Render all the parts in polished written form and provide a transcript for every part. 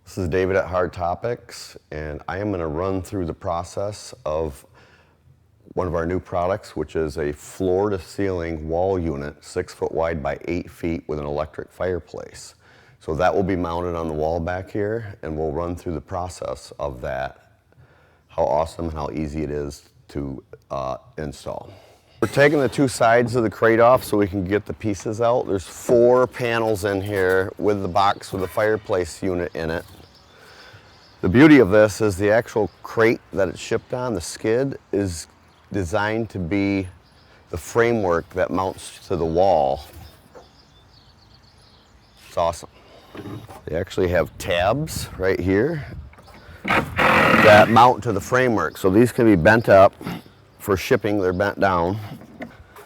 This is David at Hardtopix, and I am going to run through the process of one of our new products, which is a floor-to-ceiling wall unit, 6 foot wide by 8 feet with an electric fireplace. So that will be mounted on the wall back here, and we'll run through the process of that, how awesome and how easy it is to install. We're taking the two sides of the crate off so we can get the pieces out. There's 4 panels in here with the box with the fireplace unit in it. The beauty of this is the actual crate that it's shipped on, the skid, is designed to be the framework that mounts to the wall. It's awesome. They actually have tabs right here that mount to the framework. So these can be bent up. For shipping, they're bent down.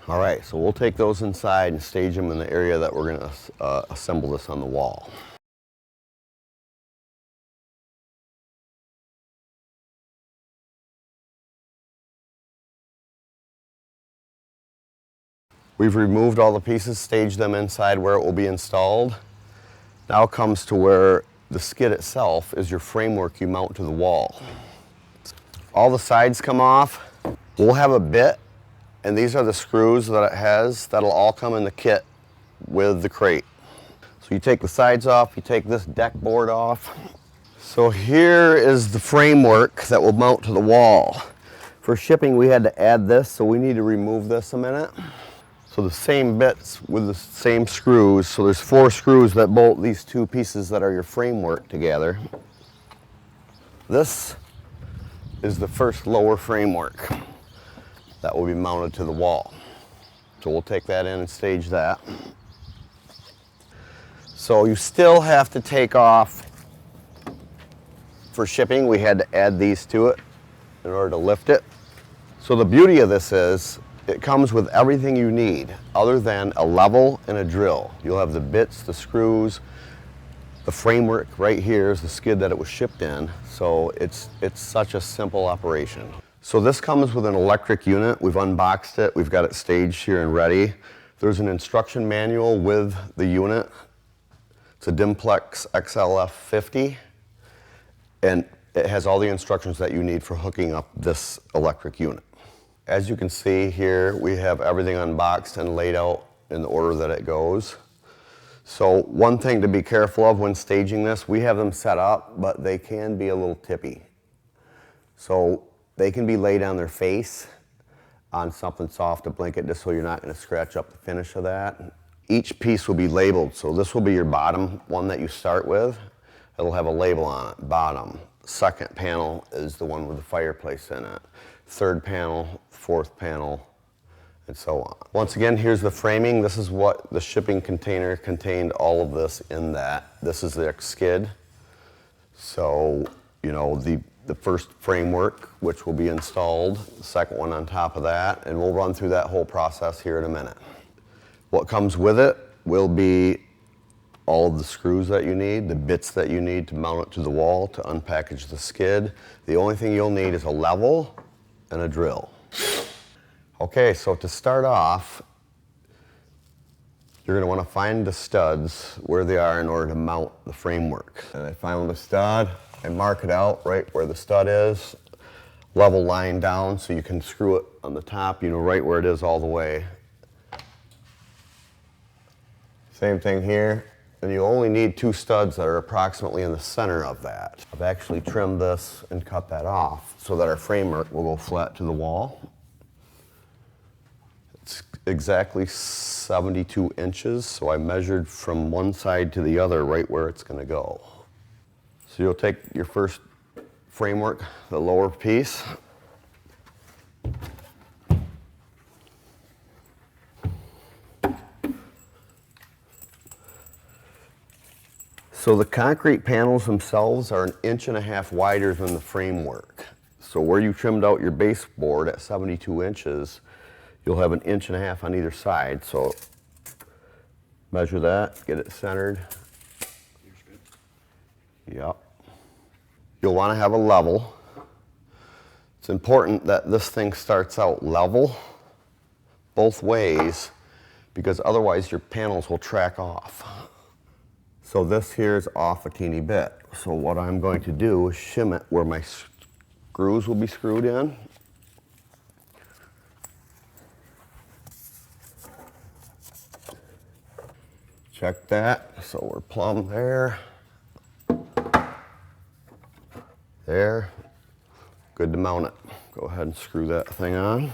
All right, so we'll take those inside and stage them in the area that we're going to assemble this on the wall. We've removed all the pieces, staged them inside where it will be installed. Now comes to where the skid itself is your framework you mount to the wall. All the sides come off. We'll have a bit, and these are the screws that it has. That'll all come in the kit with the crate. So you take the sides off, you take this deck board off. So here is the framework that will mount to the wall. For shipping, we had to add this, so we need to remove this a minute. So the same bits with the same screws. So there's 4 screws that bolt these 2 pieces that are your framework together. This is the first lower framework that will be mounted to the wall. So we'll take that in and stage that. So you still have to take off, for shipping, we had to add these to it in order to lift it. So the beauty of this is, it comes with everything you need other than a level and a drill. You'll have the bits, the screws, the framework right here is the skid that it was shipped in. So it's such a simple operation. So this comes with an electric unit. We've unboxed it. We've got it staged here and ready. There's an instruction manual with the unit. It's a Dimplex XLF50, and it has all the instructions that you need for hooking up this electric unit. As you can see here, we have everything unboxed and laid out in the order that it goes. So one thing to be careful of when staging this, we have them set up, but they can be a little tippy. So they can be laid on their face on something soft, a blanket, just so you're not going to scratch up the finish of that. Each piece will be labeled. So this will be your bottom one that you start with. It'll have a label on it, bottom. Second panel is the one with the fireplace in it. Third panel, fourth panel, and so on. Once again, here's the framing. This is what the shipping container contained, all of this in that. This is the skid. So, you know, the first framework, which will be installed, the second one on top of that, and we'll run through that whole process here in a minute. What comes with it will be all of the screws that you need, the bits that you need to mount it to the wall, to unpackage the skid. The only thing you'll need is a level and a drill. Okay, so to start off, you're going to want to find the studs where they are in order to mount the framework. And I find the stud, I mark it out right where the stud is, level line down so you can screw it on the top, you know, right where it is all the way. Same thing here. And you only need 2 studs that are approximately in the center of that. I've actually trimmed this and cut that off so that our framework will go flat to the wall. It's exactly 72 inches, so I measured from one side to the other right where it's going to go. So you'll take your first framework, the lower piece, so the concrete panels themselves are 1.5 inches wider than the framework. So where you trimmed out your baseboard at 72 inches, you'll have 1.5 inches on either side. So measure that, get it centered. Yep. You'll want to have a level. It's important that this thing starts out level both ways, because otherwise your panels will track off. So this here is off a teeny bit. So what I'm going to do is shim it where my screws will be screwed in. Check that, so we're plumb there. There, good to mount it. Go ahead and screw that thing on.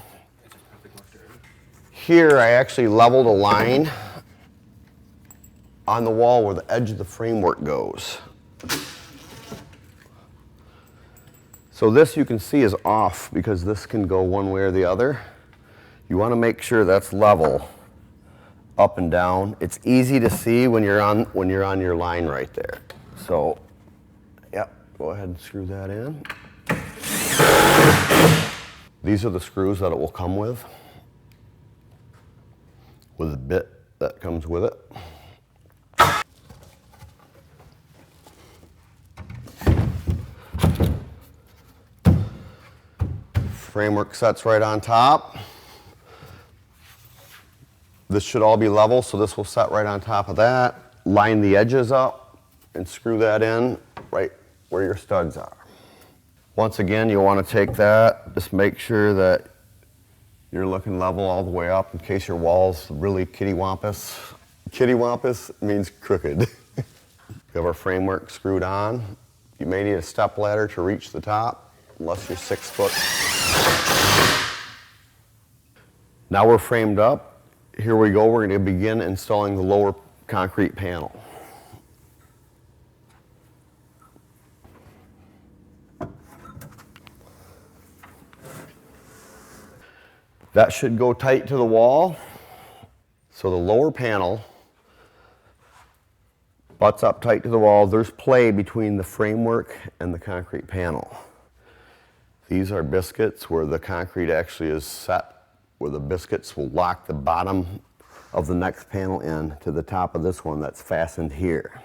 Here I actually leveled a line on the wall where the edge of the framework goes. So this you can see is off because this can go one way or the other. You want to make sure that's level up and down. It's easy to see when you're on your line right there. So, yep, go ahead and screw that in. These are the screws that it will come with the bit that comes with it. Framework sets right on top. This should all be level, so this will set right on top of that. Line the edges up and screw that in right where your studs are. Once again, you want to take that, just make sure that you're looking level all the way up in case your wall's really kittywampus. Kittywampus means crooked. We have our framework screwed on. You may need a step ladder to reach the top, unless you're 6 foot. Now we're framed up. Here we go, we're going to begin installing the lower concrete panel. That should go tight to the wall. So the lower panel butts up tight to the wall. There's play between the framework and the concrete panel. These are biscuits where the concrete actually is set, where the biscuits will lock the bottom of the next panel in to the top of this one that's fastened here.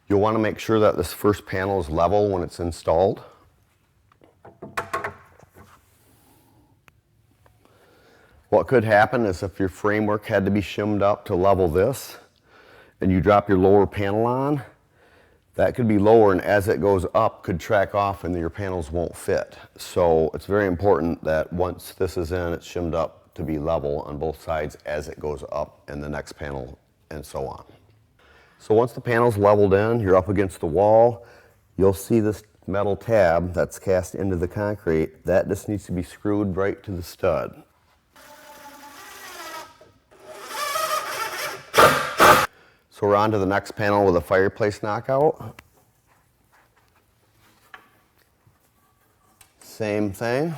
You'll want to make sure that this first panel is level when it's installed. What could happen is if your framework had to be shimmed up to level this and you drop your lower panel on, that could be lower, and as it goes up could track off and your panels won't fit. So it's very important that once this is in, it's shimmed up to be level on both sides as it goes up and the next panel and so on. So once the panel's leveled in, you're up against the wall, you'll see this metal tab that's cast into the concrete. That just needs to be screwed right to the stud. So we're on to the next panel with a fireplace knockout. Same thing.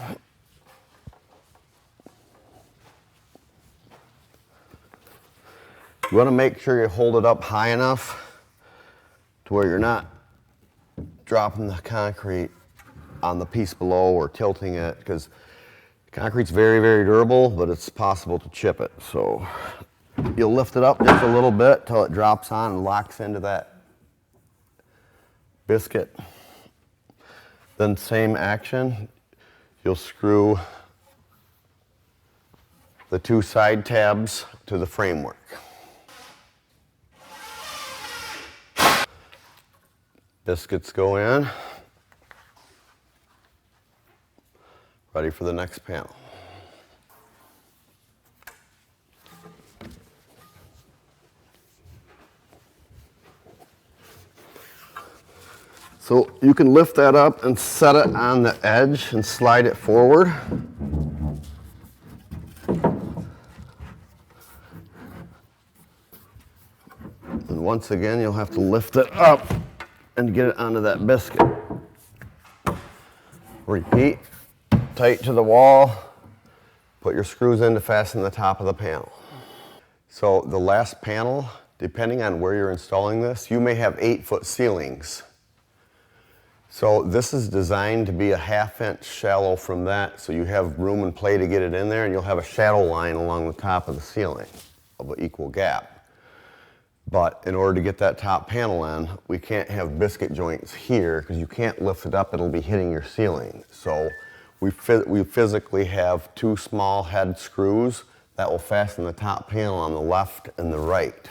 You want to make sure you hold it up high enough to where you're not dropping the concrete on the piece below or tilting it, because concrete's very, very durable, but it's possible to chip it. So you'll lift it up just a little bit till it drops on and locks into that biscuit. Then same action, you'll screw the 2 side tabs to the framework. Biscuits go in. Ready for the next panel. So you can lift that up and set it on the edge and slide it forward. And once again, you'll have to lift it up and get it onto that biscuit. Repeat, tight to the wall, put your screws in to fasten the top of the panel. So the last panel, depending on where you're installing this, you may have 8-foot ceilings. So this is designed to be a 1/2 inch shallow from that, so you have room and play to get it in there, and you'll have a shadow line along the top of the ceiling of an equal gap. But in order to get that top panel in, we can't have biscuit joints here because you can't lift it up, it'll be hitting your ceiling. So we physically have 2 small head screws That will fasten the top panel on the left and the right.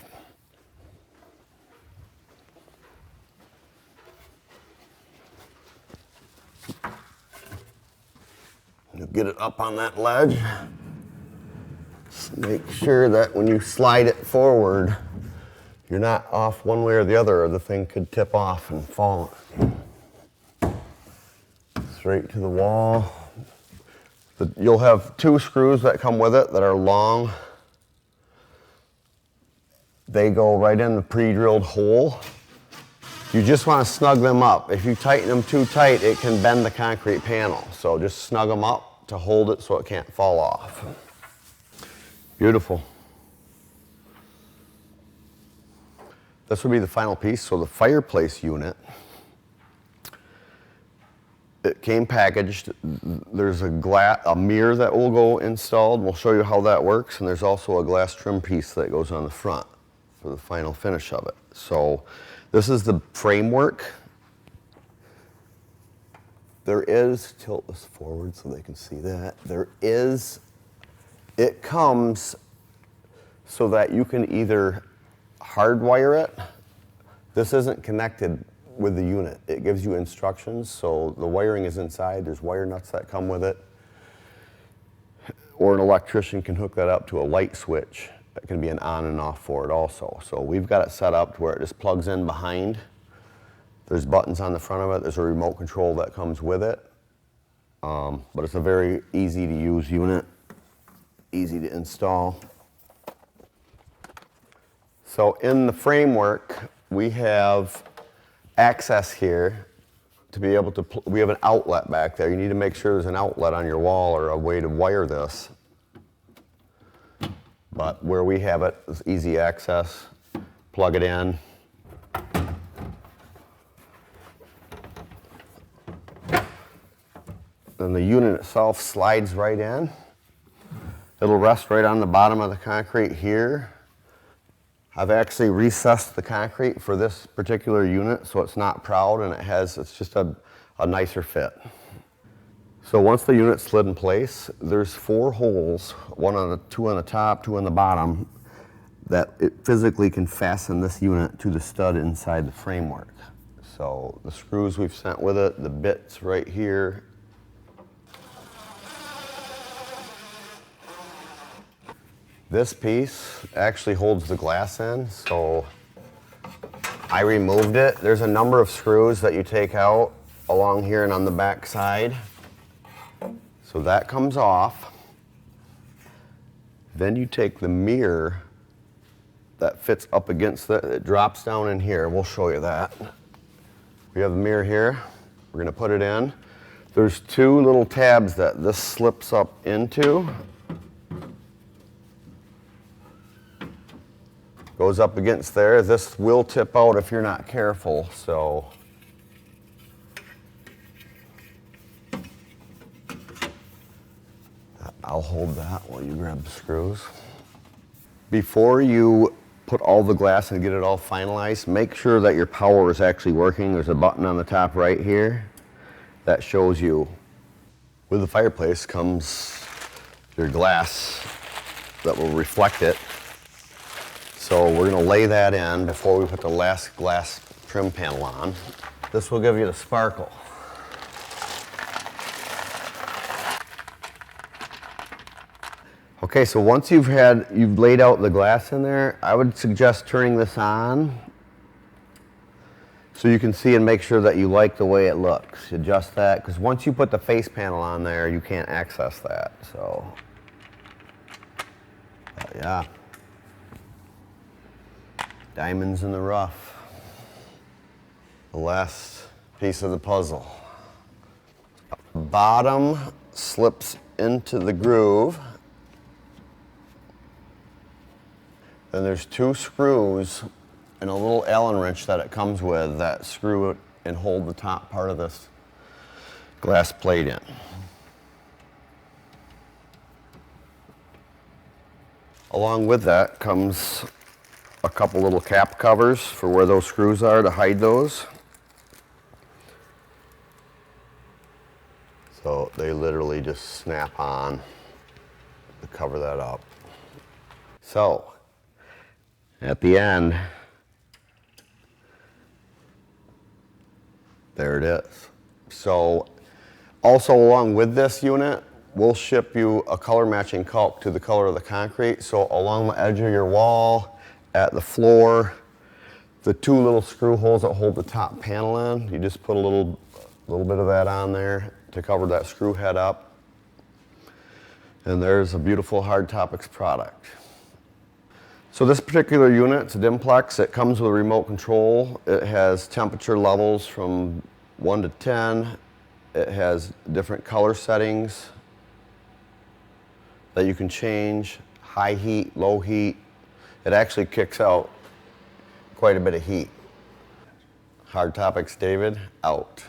You get it up on that ledge. Just make sure that when you slide it forward, you're not off one way or the other, or the thing could tip off and fall straight to the wall. You'll have 2 screws that come with it that are long. They go right in the pre-drilled hole. You just want to snug them up. If you tighten them too tight, it can bend the concrete panel. So just snug them up to hold it so it can't fall off. Beautiful. This will be the final piece. So the fireplace unit, it came packaged. There's a mirror that will go installed. We'll show you how that works. And there's also a glass trim piece that goes on the front for the final finish of it. So this is the framework. There is, tilt this forward so they can see that. It comes so that you can either hardwire it. This isn't connected with the unit. It gives you instructions, so the wiring is inside. There's wire nuts that come with it. Or an electrician can hook that up to a light switch. That can be an on and off for it also. So we've got it set up to where it just plugs in behind. There's buttons on the front of it. There's a remote control that comes with it. But it's a very easy to use unit, easy to install. So in the framework, we have access here to be able to, we have an outlet back there. You need to make sure there's an outlet on your wall or a way to wire this. But where we have it is easy access. Plug it in. And the unit itself slides right in. It'll rest right on the bottom of the concrete here. I've actually recessed the concrete for this particular unit so it's not proud and it's just a nicer fit. So once the unit's slid in place, there's 4 holes, 2 on the top, 2 on the bottom, that it physically can fasten this unit to the stud inside the framework. So the screws we've sent with it, the bits right here. This piece actually holds the glass in, so I removed it. There's a number of screws that you take out along here and on the back side. So that comes off. Then you take the mirror that fits up against it drops down in here. We'll show you that. We have the mirror here. We're gonna put it in. There's 2 little tabs that this slips up into. Goes up against there. This will tip out if you're not careful, so. I'll hold that while you grab the screws. Before you put all the glass and get it all finalized, make sure that your power is actually working. There's a button on the top right here that shows you. With the fireplace comes your glass that will reflect it. So we're gonna lay that in before we put the last glass trim panel on. This will give you the sparkle. Okay, so once you've laid out the glass in there, I would suggest turning this on so you can see and make sure that you like the way it looks. Adjust that, because once you put the face panel on there, you can't access that, so. Yeah. Diamonds in the rough. The last piece of the puzzle. Bottom slips into the groove. Then there's 2 screws and a little Allen wrench that it comes with that screw it and hold the top part of this glass plate in. Along with that comes a couple little cap covers for where those screws are to hide those. So they literally just snap on to cover that up. So, at the end, there it is. So, also along with this unit, we'll ship you a color matching caulk to the color of the concrete. So along the edge of your wall, at the floor, the two little screw holes that hold the top panel in, you just put a little bit of that on there to cover that screw head up. And there's a beautiful Hardtopix product. So this particular unit, it's a Dimplex. It comes with a remote control. It has temperature levels from 1 to 10. It has different color settings that you can change, high heat, low heat. It actually kicks out quite a bit of heat. Hardtopix David, out.